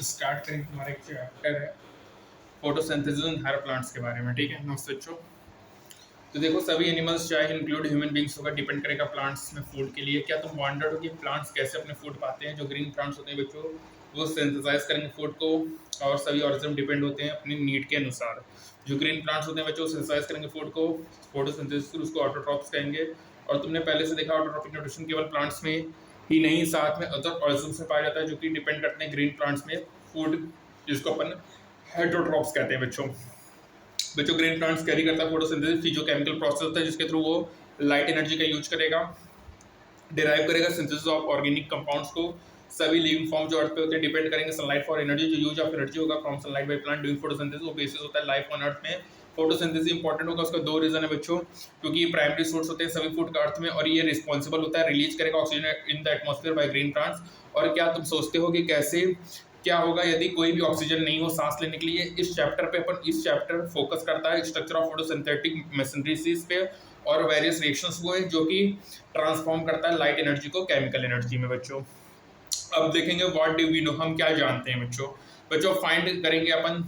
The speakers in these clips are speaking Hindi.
स्टार्ट करेंगे हमारा एक चैप्टर है फोटोसिंथेसिस इन हायर प्लांट्स के बारे में। ठीक है नमस्ते बच्चों। तो देखो सभी एनिमल्स चाहे इंक्लूड ह्यूमन बींग्स होगा डिपेंड करेगा प्लांट्स में फूड के लिए। क्या तुम वांडर्ड हो कि प्लांट्स कैसे अपने फूड पाते हैं? जो ग्रीन प्लांट्स होते हैं बच्चों वो सिंथेसाइज करेंगे फूड को, और सभी ऑर्गेनिज्म डिपेंड होते हैं अपनी नीड के अनुसार। जो ग्रीन प्लांट्स होते हैं बच्चों सिंथेसाइज करेंगे फूड को, फोटोसिंथेसिस उसको ऑटोट्रॉप्स कहेंगे। और तुमने पहले से देखा ऑटोट्रॉपिक न्यूट्रिशन केवल प्लांट्स में ही नहीं साथ में अदर ऑर्गेनिज्म्स में पाया जाता है जो कि डिपेंड करते हैं ग्रीन प्लांट्स में फूड, जिसको अपन हेटरोट्रॉप्स कहते हैं बच्चों। बच्चों ग्रीन प्लांट्स कैरी करता है फोटोसिंथेसिस, फिजियोकेमिकल प्रोसेस होता है जिसके थ्रू वो लाइट एनर्जी का यूज करेगा, डिराइव करेगा सिंथेसिस ऑफ ऑर्गेनिक कंपाउंड्स को। सभी लिविंग फॉर्म जो अर्थ पे होते हैं डिपेंड करेंगे सनलाइट फॉर एनर्जी। जो यूज ऑफ एनर्जी होगा from sunlight by plant during photosynthesis वो बेसिस होता है लाइफ ऑन अर्थ में। फोटोसिंथेसिस इंपॉर्टेंट होगा, उसका दो रीजन है बच्चों, क्योंकि ये प्राइमरी सोर्स होते हैं सभी फूड का अर्थ में, और ये रिस्पॉन्सिबल होता है रिलीज करेगा oxygen in the atmosphere by green plants. और क्या तुम सोचते हो कि कैसे क्या होगा यदि कोई भी ऑक्सीजन नहीं हो सांस लेने के लिए? इस चैप्टर पे अपन इस चैप्टर फोकस करता है स्ट्रक्चर ऑफ फोटोसिंथेटिक मैसेंड्रीज पे और वेरियस रिएक्शंस को जो कि ट्रांसफॉर्म करता है लाइट एनर्जी को केमिकल एनर्जी में बच्चों। अब देखेंगे व्हाट डू वी नो, हम क्या जानते हैं बच्चों। बच्चों फाइंड करेंगे अपन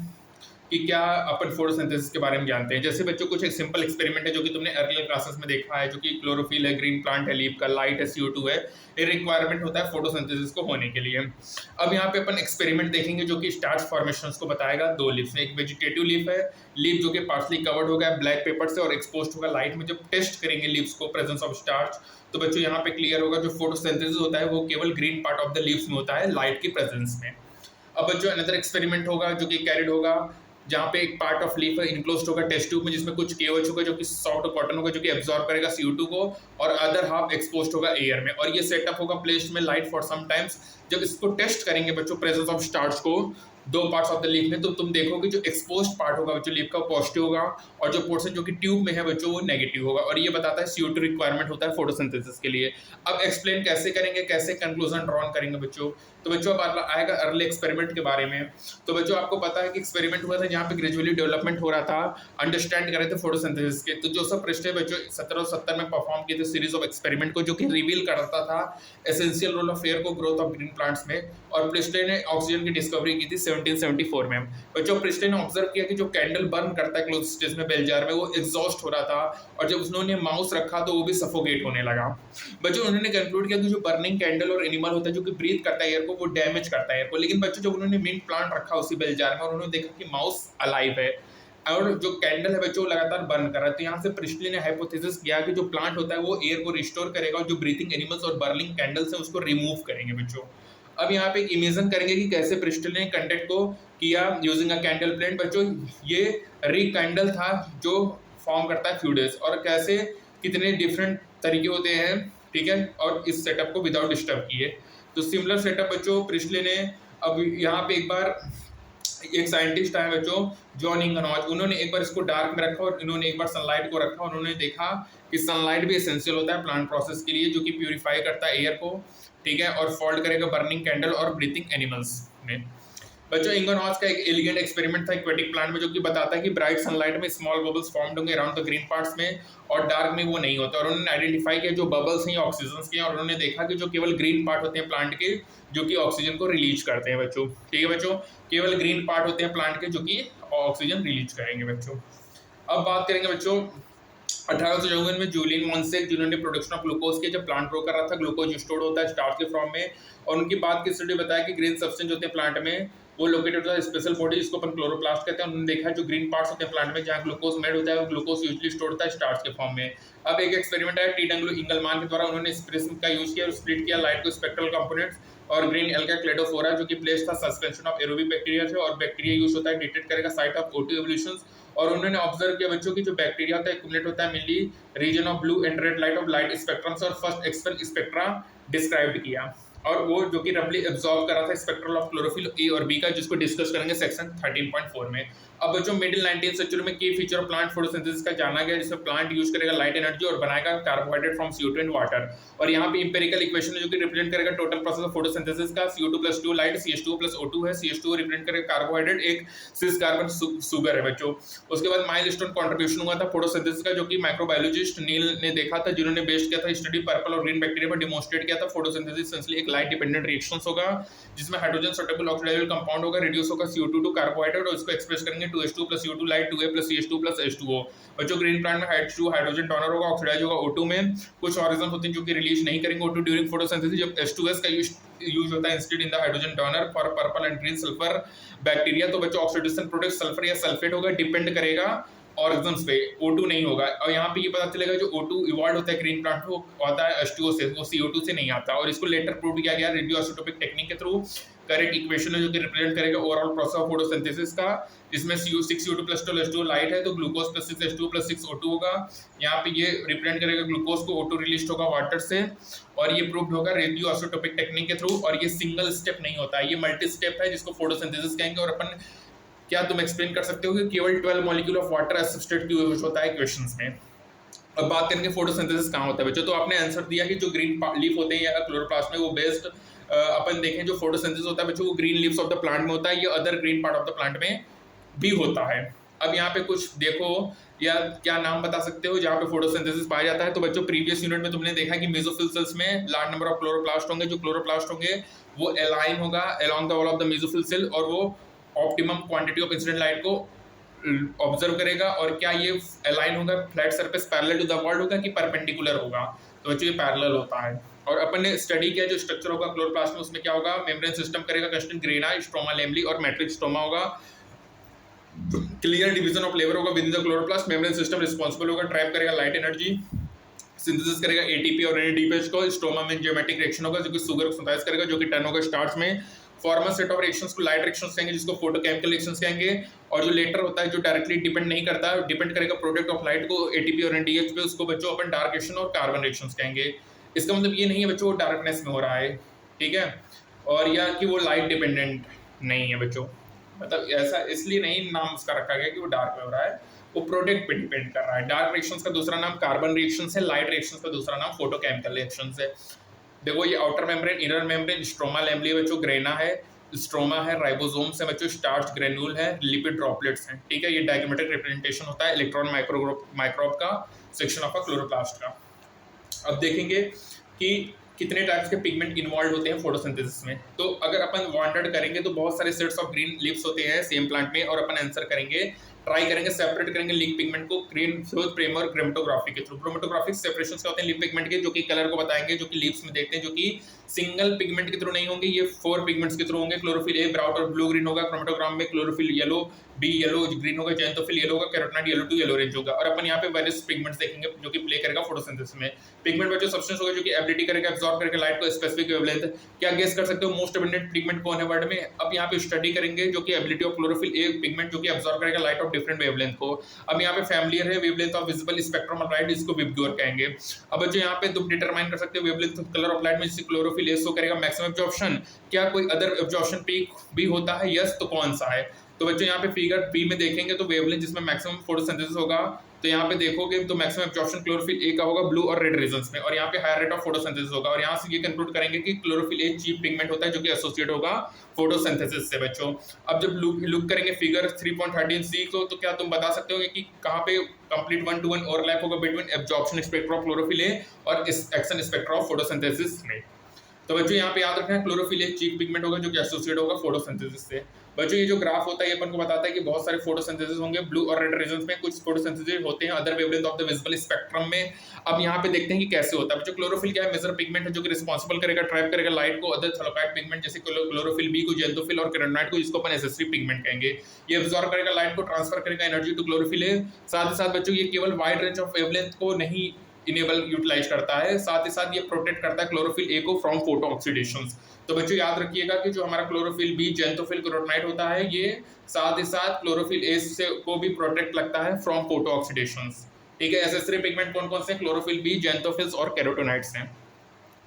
कि क्या अपन फोटोसिंथेसिस के बारे में जानते हैं। जैसे बच्चों कुछ एक सिंपल एक्सपेरिमेंट है जो कि तुमने अर्लियर क्लासेस में देखा है, जो कि क्लोरोफिल है, ग्रीन प्लांट है, लीफ का लाइट है, CO2 है, ये रिक्वायरमेंट होता है फोटोसिंथेसिस को होने के लिए। अब यहाँ पे अपन एक्सपेरिमेंट देखेंगे जो कि स्टार्च फॉर्मेशंस को बताएगा। दो लीफ में, एक वेजिटेटिव लीफ है, लीफ जो कि पार्सली कवर्ड होगा ब्लैक पेपर से और एक्सपोज होगा लाइट में। जब टेस्ट करेंगे लीव्स को प्रेजेंस ऑफ स्टार्च तो बच्चों यहाँ पे क्लियर होगा जो फोटोसिंथेसिस होता है वो केवल green part of the leaves में होता है लाइट की प्रेजेंस में। अब बच्चों अनदर एक्सपेरिमेंट होगा जो कि कैरिड होगा, जहाँ पे एक पार्ट ऑफ लीफ इनक्लोज्ड होगा टेस्ट ट्यूब में, जिसमें कुछ केवच होगा जो कि सॉफ्ट कॉटन होगा जो कि एब्जॉर्ब करेगा CO2 को, और अदर हाफ एक्सपोज्ड होगा एयर में। और ये सेटअप होगा प्लेस्ड में लाइट फॉर सम टाइम्स। जब इसको टेस्ट करेंगे बच्चों प्रेजेंस ऑफ स्टार्च को दो पार्ट्स ऑफ द लीफ में, तो तुम देखोगे जो एक्सपोज्ड पार्ट होगा बच्चों लीफ का पॉजिटिव होगा, और जो पोर्शन जो कि ट्यूब में है बच्चों वो नेगेटिव होगा। और ये बताता है CO2 रिक्वायरमेंट होता है फोटोसिंथेसिस के लिए। अब एक्सप्लेन कैसे करेंगे, कैसे कंक्लूजन ड्रॉन करेंगे बच्चों। तो बच्चों अब आएगा अर्ली एक्सपेरिमेंट के बारे में। तो बच्चों आपको पता है कि एक्सपेरिमेंट हुआ था जहाँ पे ग्रेजुअली डेवलपमेंट हो रहा था, अंडरस्टैंड कर रहे थे फोटोसिंथेसिस के। तो जोसेफ प्रिस्टले बच्चों 1770 में परफॉर्म किए थे सीरीज ऑफ एक्सपेरिमेंट को, जो कि रिवील करता था एसेंशियल रोल ऑफ एयर को ग्रोथ ऑफ ग्रीन प्लांट्स में। और प्रिस्टले ने ऑक्सीजन की डिस्कवरी की थी 1774 में। बच्चों प्रिस्टले ने ऑब्जर्व किया कि जो कैंडल बर्न करता है क्लोज स्टेज में बेल जार में वो एग्जॉस्ट हो रहा था, और जब उन्होंने माउस रखा तो वो भी सफोकेट होने लगा। बच्चों उन्होंने कंक्लूड किया कि जो बर्निंग कैंडल और एनिमल होता है जो कि ब्रीथ करता है एयर को वो डैमेज करता है एयर को। लेकिन बच्चों जब उन्होंने मिंट प्लांट रखा उसी बेल जार में और उन्होंने देखा कि माउस अलाइव है और जो कैंडल है बच्चों लगातार बर्न कर रहा है, तो यहाँ से प्रिस्टले ने हाइपोथेसिस किया कि जो प्लांट होता है वो एयर को रिस्टोर करेगा और जो ब्रीथिंग एनिमल्स और बर्निंग कैंडल्स है उसको रिमूव करेंगे बच्चों। अब यहाँ पे एक इमेजिन करेंगे कि कैसे प्रिस्टले ने कंडक्ट को किया यूजिंग अ कैंडल फ्लेम। बच्चों ये कैंडल था जो फॉर्म करता है फ्यूडेस, और कैसे कितने डिफरेंट तरीके होते हैं, ठीक है, और इस सेटअप को विदाउट डिस्टर्ब किए। तो सिमिलर सेटअप बच्चों प्रिस्टले ने, अब यहाँ पे एक बार एक साइंटिस्ट आए बच्चों जॉन इंगनॉज, उन्होंने एक बार इसको डार्क में रखा और इन्होंने एक बार सनलाइट को रखा, और उन्होंने देखा कि सनलाइट भी एसेंशियल होता है प्लांट प्रोसेस के लिए, जो कि प्यूरिफाई करता है एयर को, ठीक है, और फॉल्ट करेगा बर्निंग कैंडल और ब्रीथिंग एनिमल्स में। बच्चों इंगनॉज का एक एलिगेंट एक्सपेरिमेंट था एक्वेटिक प्लांट में, जो कि बताता है कि ब्राइट सनलाइट में स्मॉल बबल्स फॉर्म्ड होंगे अराउंड द ग्रीन पार्ट्स में, और डार्क में वो नहीं होता। और उन्होंने आइडेंटिफाई किया जो बबल्स हैं ऑक्सीजन के, और उन्होंने देखा कि जो केवल ग्रीन पार्ट होते हैं प्लांट के जो कि ऑक्सीजन को रिलीज करते हैं बच्चों, ठीक है बच्चों, केवल ग्रीन पार्ट होते हैं प्लांट के जो कि ऑक्सीजन रिलीज करेंगे बच्चों। अब बात करेंगे बच्चों 1854 में जूलियन मॉन्सेक, जिन्होंने प्रोडक्शन ऑफ ग्लूकोज के जब प्लांट ग्रो कर रहा था, ग्लूकोज स्टोर्ड होता है स्टार्च के फॉर्म में, और उनकी बात की स्टडी बताया कि ग्रीन सब्सटेंस होते हैं प्लांट में वो लोकेटेड होता है स्पेशल बॉडी जिसको अपन क्लोरोप्लास्ट कहते हैं। उन्होंने देखा है जो ग्रीन पार्ट्स होते हैं प्लांट में जहाँ ग्लूकोज मेड होता है वो ग्लूकोज यूजुअली स्टोर होता है स्टार्च के फॉर्म में। अब एक एक्सपेरिमेंट है टी डंगलू इंगलमान के द्वारा, उन्होंने इस प्रिज्म का यूज किया और स्प्लिट किया लाइट को स्पेक्ट्रल कंपोनेंट्स, और ग्रीन एल्गा क्लेडोफोरा जो कि प्लेस था सस्पेंशन ऑफ एरोबिक बैक्टीरिया से, और बैक्टीरिया यूज होता है डिटेक्ट करेगा साइट ऑफ O2 एवोल्यूशंस। और उन्होंने ऑब्जर्व किया बच्चों की जो बैक्टीरिया होता है एक्युमुलेट होता है mainly reason of blue and red light of light spectrum से, और फर्स्ट एक्सपेल स्पेक्ट्रा डिस्क्राइब किया, और वो जो कि रफली एब्जॉर्ब कर रहा था स्पेक्ट्रल ऑफ क्लोरोफिल ए और बी का, जिसको डिस्कस करेंगे सेक्शन 13.4 में। अब बच्चों मिडिल 19th सेंचुरी में की फीचर ऑफ प्लांट फोटोसिंथेसिस का जाना गया, जिसमें प्लांट यूज करेगा लाइट एनर्जी और बनाएगा carbohydrate from CO2 and water. और यहाँ पे इंपेरिकल इक्वेशन है जो कि रिप्रेजेंट करेगा टोटल प्रोसेस ऑफ फोटोसिंथेसिस का, CO2 + 2 लाइट, CH2O + O2 है, CH2O रिप्रेजेंट करेगा कार्बोहाइड्रेट, एक सिस कार्बन शुगर है बच्चों। उसके बाद माइलस्टोन कंट्रीब्यूशन हुआ था फोटोसिंथेसिस का, जो कि माइक्रोबायोलॉजिस्ट नील ने देखा था, जिन्होंने बेस्ड किया था स्टडी पर्पल और ग्रीन बैक्टीरिया पर, डिमोन्स्ट्रेट किया था फोटोसिंथेसिस एसेंशियली एक एक लाइट डिपेंडेंट रिएक्शंस होगा जिसमें हाइड्रोजन सुटेबल ऑक्सीडाइजेबल कंपाउंड होगा, रिड्यूस होगा CO2 टू कार्बोहाइड्रेट और इसको एक्सप्रेस करेंगे 2H2 + CO2 light 2A + CH2 + H2O। बच्चों ग्रीन प्लांट में H2 हाइड्रोजन डोनर होगा, ऑक्सीडाइज होगा O2 में। कुछ ऑर्गेनिज्म होते हैं जो कि रिलीज नहीं करेंगे O2 ड्यूरिंग फोटोसिंथेसिस, जब H2S का यूज होता है instead in the hydrogen donor for purple and green sulphur bacteria. तो बच्चों ऑक्सीडेशन प्रोडक्ट सल्फर या सल्फेट होगा, डिपेंड करेगा ऑर्गेनिज्म्स पे, O2 नहीं होगा। और यहाँ पे ये पता चलेगा जो O2 इवॉल्व होता है ग्रीन प्लांट में वो आता है H2O से, वो CO2 से नहीं आता। और इसको लेटर प्रूव किया गया रेडियो आइसोटोपिक टेक्निक के थ्रू। करेक्ट इक्वेशन है जो कि रिप्रेजेंट करेगा ओवरऑल प्रोसेस ऑफ फोटोसिंथेसिस का, जिसमें 6CO2 + 12 H2O लाइट है तो ग्लूकोज + 6 H2O + 6 O2 होगा। यहाँ पे ये रिप्रेजेंट करेगा ग्लूकोज को, O2 रिलीज होगा वाटर से, और ये प्रूव्ड होगा रेडियो आइसोटोपिक टेक्निक के थ्रू। और ये सिंगल स्टेप नहीं होता है, ये मल्टी स्टेप है जिसको फोटोसिंथेसिस कहेंगे। और अपन क्या तुम एक्सप्लेन कर सकते हो कि केवल 12 molecule of water as substrate की यूज होता है इक्वेशंस में। अब बात करेंगे फोटोसिंथेसिस कहाँ होता है बच्चों, तो आपने आंसर दिया कि जो ग्रीन लीफ होते हैं या क्लोरोप्लास्ट में वो बेस्ड अपन देखें जो फोटोसिंथेसिस होता है बच्चों वो green leaves of the plant में होता है, ये other green part of the plant में भी होता है। अब यहाँ पे कुछ देखो या क्या नाम बता सकते हो जहाँ पे फोटोसिंथेसिस पाया जाता है, तो बच्चों प्रीवियस यूनिट में तुमने देखा कि मेसोफिल सेल्स में लार्ज नंबर ऑफ क्लोरोप्लास्ट होंगे, जो क्लोरोप्लास्ट होंगे वो अलाइन होगा along the wall of the mesophyll cell और वो optimum quantity of incident light को ऑब्जर्व करेगा। और क्या ये अलाइन होगा flat surface parallel to the wall होगा कि परपेंडिकुलर होगा, तो बच्चों ये पैरेलल होता है। और अपन ने स्टडी किया जो स्ट्रक्चर होगा क्लोरोप्लास्ट में उसमें क्या होगा, मेम्ब्रेन सिस्टम करेगा क्वेश्चन, ग्रेना, स्ट्रोमा लैमेली और मैट्रिक्स स्टोमा होगा। क्लियर डिवीजन ऑफ लेबर होगा with in the chloroplast, membrane system responsible होगा, ट्रैप करेगा लाइट एनर्जी, सिंथेसिस करेगा ATP और NADPH को, स्टोमा में एंजाइमेटिक रिएक्शन होगा जो कि शुगर को सिंथेसाइज करेगा जो कि टर्न होगा स्टार्च में। फॉर्मल सेट ऑफ रिएक्शंस को लाइट रिएक्शंस कहेंगे जिसको फोटोकेमिकल रिएक्शंस कहेंगे। और जो लेटर होता है जो डायरेक्टली डिपेंड नहीं करता, डिपेंड करेगा प्रोडक्ट ऑफ लाइट को ATP और NADH पे, उसको बच्चों अपन डार्क रिएक्शन और कार्बन रिएक्शंस कहेंगे। इसका मतलब ये नहीं है बच्चों वो डार्कनेस में हो रहा है, ठीक है, और या कि वो लाइट डिपेंडेंट नहीं है बच्चों, मतलब ऐसा इसलिए नहीं नाम उसका रखा गया कि वो डार्क में हो रहा है, वो प्रोडक्ट पे डिपेंड कर रहा है। डार्क रिएक्शंस का दूसरा नाम कार्बन रिएक्शंस है, लाइट रिएक्शंस का दूसरा नाम फोटोकेमिकल रिएक्शंस है। देखो ये outer membrane, inner membrane, stroma lamellae बच्चों, ग्रेना है, स्ट्रोमा है, राइबोसोम्स है बच्चों, स्टार्च ग्रेन्यूल है, लिपिड ड्रॉपलेट्स हैं, ठीक है। ये डायग्रामेटिक रिप्रेजेंटेशन होता है इलेक्ट्रॉन माइक्रोब का सेक्शन ऑफ अ क्लोरोप्लास्ट का। अब देखेंगे कि कितने टाइप्स के पिगमेंट इन्वॉल्व होते हैं फोटोसिंथेसिस में। तो अगर अपन वांटेड करेंगे तो बहुत सारे सेट्स ऑफ ग्रीन लीव्स होते हैं सेम प्लांट में, और अपन आंसर करेंगे, ट्राई करेंगे सेपरेट करेंगे लीफ पिगमेंट को ग्रीन फ्लोज प्रेमर क्रोमेटोग्राफी के थ्रू। क्रोमेटोग्राफिक सेपरेशंस क्या होते हैं लीफ पिगमेंट के, जो कि कलर को बताएंगे, जो कि लीव्स में देखते हैं, जो कि सिंगल पिगमेंट के थ्रू नहीं होंगे, ये 4 पिगमेंट्स के थ्रू होंगे। क्लोरोफिल ए ब्राउन और ब्लू ग्रीन होगा क्रोमेटोग्राम में, chlorophyll yellow b yellow green होगा, जैंथोफिल येलो होगा, carotenoid yellow to yellow orange होगा। और अपन यहाँ पे वेरियस पिगमेंट्स देखेंगे जो कि प्ले करेगा फोटोसिंथेसिस में। पिगमेंट बच्चों सब्सटेंस होगा जो कि एबिलिटी करेगा एब्जॉर्ब करके लाइट को स्पेसिफिक वेवलेंथ। क्या गेस कर सकते हो मोस्ट एबिडेंट पिगमेंट कौन है वर्ल्ड में? अब यहाँ पे स्टडी करेंगे जो कि ability of chlorophyll A pigment जो कि एब्जॉर्ब करेगा लाइट ऑफ डिफरेंट वेवलेंथ को। अब यहाँ पे फैमिलियर है wavelength of visible spectrum of light, इसको विबग्योर कहेंगे। अब बच्चों यहाँ पे तुम डिटरमाइन कर सकते हो wavelength of colour of light में, जिससे क्लोरोफिल ए शो करेगा मैक्सिमम एब्जॉर्प्शन। क्या कोई अदर एब्जॉर्प्शन पीक भी होता है? यस, तो कौन सा है? तो बच्चों यहाँ पे फिगर बी में देखेंगे तो वेवलेंथ जिसमें मैक्सिमम फोटोसिंथेसिस होगा, तो यहाँ पे देखोगे तो मैक्सिमम एब्जॉर्प्शन क्लोरोफिल ए का होगा ब्लू और रेड रीजन्स में, और यहाँ पे हायर रेट ऑफ फोटोसिंथेसिस होगा। और यहाँ से ये कंक्लूड करेंगे कि क्लोरोफिल ए चीप पिगमेंट होता है जो कि एसोसिएट होगा फोटोसिंथेसिस से बच्चों। अब जब लुक करेंगे फिगर 3.13c को, तो क्या तुम बता सकते हो कि कहाँ पे कंप्लीट 1-to-1 ओवरलैप होगा between absorption spectrum of chlorophyll A और एक्शन स्पेक्ट्रम ऑफ फोटोसिंथेसिस में? तो बच्चों यहाँ पे याद रखना है क्लोरोफिल एक चीफ पिगमेंट होगा जो कि एसोसिएट होगा फोटोसिंथेसिस से। बच्चों ये जो ग्राफ होता है ये अपन को बताता है कि बहुत सारे फोटोसिंथेसिस होंगे ब्लू और रेड रीजन्स में, कुछ फोटोसिंथेसिस होते हैं other wavelength of the visible spectrum में। अब यहाँ पे देखते हैं कि कैसे होता है। बच्चों क्लोरोफिल क्या है? मेजर पिगमेंट है जो कि रिस्पांसिबल करेगा ट्रैप करेगा लाइट को अदर थैलेकोइड पिगमेंट जैसे क्लोरोफिल बी को, जैंथोफिल और कैरोटिनॉइड को, जिसको अपन एसेसरी पिगमेंट कहेंगे। ये अब्सॉर्ब करेगा लाइट को, ट्रांसफर करेगा एनर्जी टू क्लोरोफिल ए। साथ ही साथ बच्चों ये केवल वाइड रेंज ऑफ वेवलेंथ को नहीं इनेबल यूटिलाइज करता है, साथ ही साथ ये प्रोटेक्ट करता है क्लोरोफिल ए को फ्रॉम फोटो ऑक्सीडेशंस। तो बच्चों याद रखिएगा कि जो हमारा क्लोरोफिल बी, जैंथोफिल, कैरोटिनॉइड होता है, ये साथ ही साथ क्लोरोफिल ए से को भी प्रोटेक्ट लगता है फ्रॉम फोटो ऑक्सीडेशंस, ठीक है। एसेसरी पिगमेंट कौन कौन से? क्लोरोफिल बी, जैंथोफिल्स और कैरोटिनॉइड्स हैं।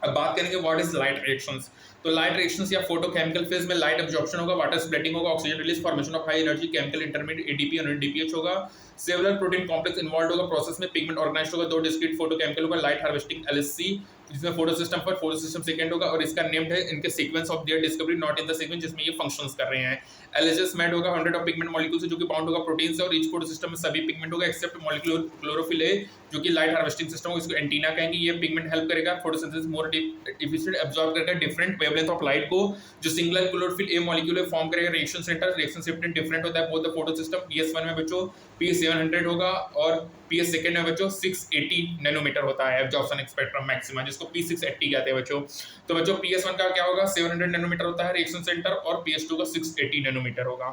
अब बात करेंगे व्हाट इज लाइट रिएक्शंस। तो लाइट रिएक्शंस या फोटोकेमिकल फेज में लाइट एब्जॉर्प्शन होगा, वाटर स्प्लिटिंग होगा, oxygen release, formation of high energy chemical intermediate ADP और डीपीएच होगा। सेवरल प्रोटीन कॉम्प्लेक्स इन्वॉल्व होगा प्रोसेस में, पिगमेंट ऑर्गेनाइज्ड होगा, 2 डिस्क्रीट फोटोकेमिकल होगा, लाइट हार्वेस्टिंग एलएचसी जिसमें photo system first photo system second होगा, और इसका नेम्ड है इनके sequence of their discovery not in the sequence जिसमें ये फंक्शंस कर रहे हैं। एलएचएस मेड होगा 100 ऑफ पिगमेंट मॉलिक्यूल से जो कि बाउंड होगा प्रोटीन से, और ईच फोटो सिस्टम में सभी पिगमेंट होगा एक्सेप्ट मॉलिक्यूलर क्लोरोफिल ए जो कि लाइट हार्वेस्टिंग सिस्टम होगा, इसको एंटीना कहेंगे। ये पिगमेंट हेल्प करेगा फोटोसिंथेसिस मोर एफिशिएंट एब्जॉर्ब करेगा डिफरेंट वेवलेंथ ऑफ लाइट को, जो single chlorophyll A molecule form करेगा। रिएक्शन सेंटर रिएक्शन सेप्टेंट डिफरेंट होता है both the photo system. PS1 में बच्चों पीएस700 होगा और पीएस सेकंड में बच्चों 680 नैनोमीटर होता है एब्जॉर्प्शन स्पेक्ट्रम मैक्सिमा, जिसको P680 कहते हैं बच्चों। तो बच्चों PS1 का क्या होगा 700 नैनोमीटर होता है रिएक्शन सेंटर, और PS2 का 680 नैनोमीटर होगा।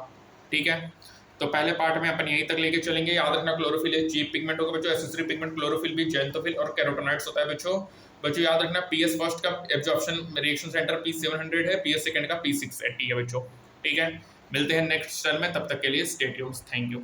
ठीक है, तो पहले पार्ट में अपन यहीं तक लेके चलेंगे। याद रखना क्लोरोफिल एक चीप पिगमेंट होगा बच्चों, एसेसरी पिगमेंट क्लोरोफिल भी जैंथोफिल और कैरोटेनॉइड्स होता है बच्चों याद रखना PS फर्स्ट का एब्जॉर्प्शन रिएक्शन सेंटर P700 है, PS सेकंड का P680 है बच्चों। ठीक है, मिलते हैं नेक्स्ट टर्म में, तब तक के लिए स्टे ट्यून्ड, थैंक यू।